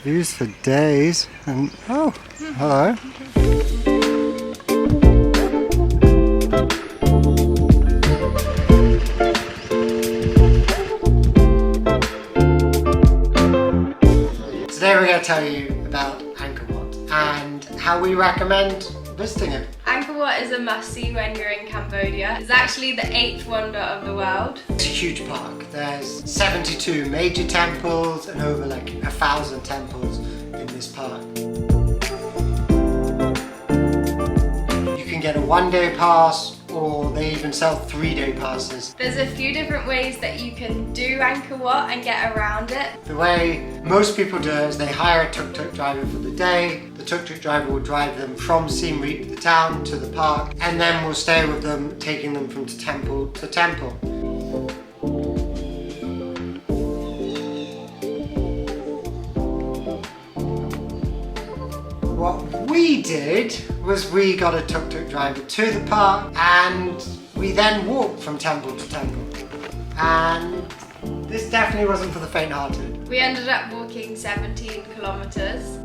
Views for days. And oh, hello. Today we're going to tell you about Angkor Wat and how we recommend visiting it. Angkor Wat is a must-see when you're in Cambodia. It's actually the 8th wonder of the world. It's a huge park. There's 72 major temples and over like 1,000 temples in this park. You can get a one-day pass, or they even sell 3-day passes. There's a few different ways that you can do Angkor Wat and get around it. The way most people do it is they hire a tuk-tuk driver for the day. The tuk-tuk driver will drive them from Siem Reap, the town, to the park, and then we'll stay with them, taking them from temple to temple. What we did was we got a tuk-tuk driver to the park and we then walked from temple to temple. And this definitely wasn't for the faint-hearted. We ended up walking 17 kilometers.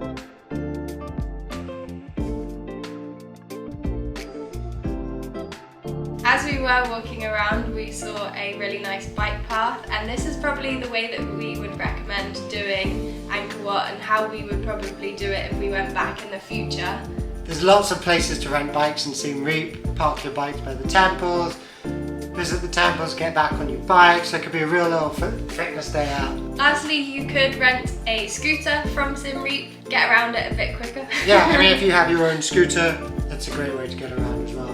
As we were walking around, we saw a really nice bike path, and this is probably the way that we would recommend doing Angkor Wat and how we would probably do it if we went back in the future. There's lots of places to rent bikes in Siem Reap. Park your bikes by the temples, visit the temples, get back on your bike, so it could be a real little fitness day out. Lastly, you could rent a scooter from Siem Reap, get around it a bit quicker. Yeah, I mean if you have your own scooter, that's a great way to get around as well.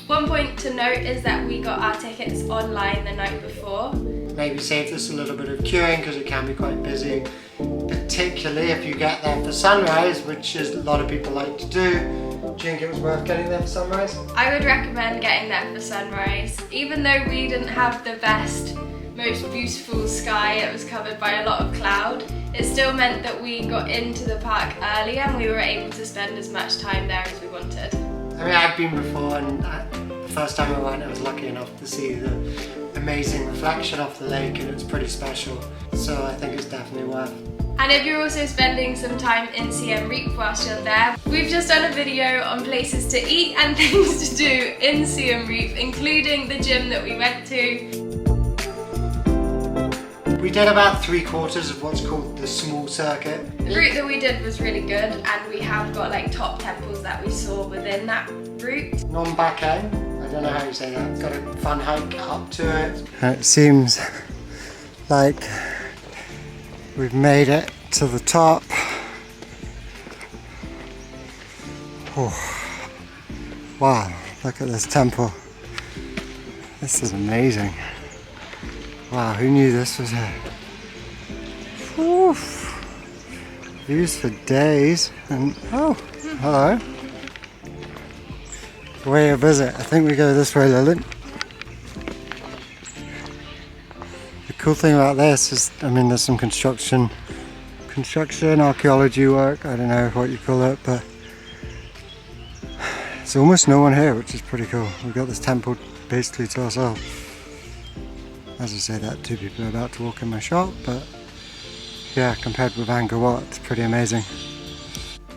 One point to note is that we got our tickets online the night before. Maybe save us a little bit of queuing because it can be quite busy, particularly if you get there for sunrise, which is a lot of people like to do. Do you think it was worth getting there for sunrise? I would recommend getting there for sunrise. Even though we didn't have the best, most beautiful sky, it was covered by a lot of cloud, it still meant that we got into the park early and we were able to spend as much time there as we wanted. I mean, I've been before, and the first time I went I was lucky enough to see the amazing reflection off the lake, and it's pretty special, so I think it's definitely worth. And if you're also spending some time in Siem Reap whilst you're there, we've just done a video on places to eat and things to do in Siem Reap, including the gym that we went to. We did about 3/4 of what's called the small circuit. The route that we did was really good, and we have got like top temples that we saw within that route. Non Backend, I don't know how you say that. Got a fun hike up to it. It seems like we've made it to the top. Oh. Wow, look at this temple. This is amazing. Wow, who knew this was here? Oof. Views for days. And oh, hello. Way to visit. I think we go this way, Lily. The cool thing about this is, I mean, there's some construction, archaeology work. I don't know what you call it, but there's almost no one here, which is pretty cool. We've got this temple basically to ourselves. As I say that, 2 people are about to walk in my shop, but yeah, compared with Angkor Wat, it's pretty amazing.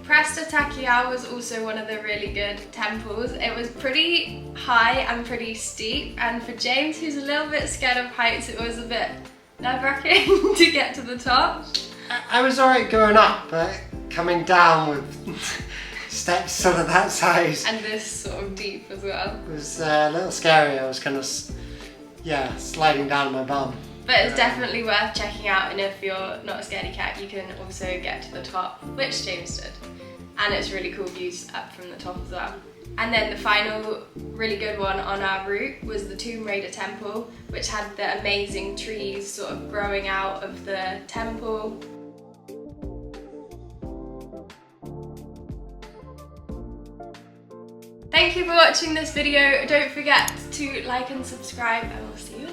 Presta Takiao was also one of the really good temples. It was pretty high and pretty steep, and for James, who's a little bit scared of heights, it was a bit nerve-wracking to get to the top. I was alright going up, but coming down with steps sort of that size. And this sort of deep as well. It was a little scary. I was kind of, yeah, sliding down my bum. But it's definitely worth checking out, and if you're not a scaredy cat, you can also get to the top, which James did. And it's really cool views up from the top as well. And then the final really good one on our route was the Tomb Raider Temple, which had the amazing trees sort of growing out of the temple. Thank you for watching this video. Don't forget to like and subscribe, and we'll see you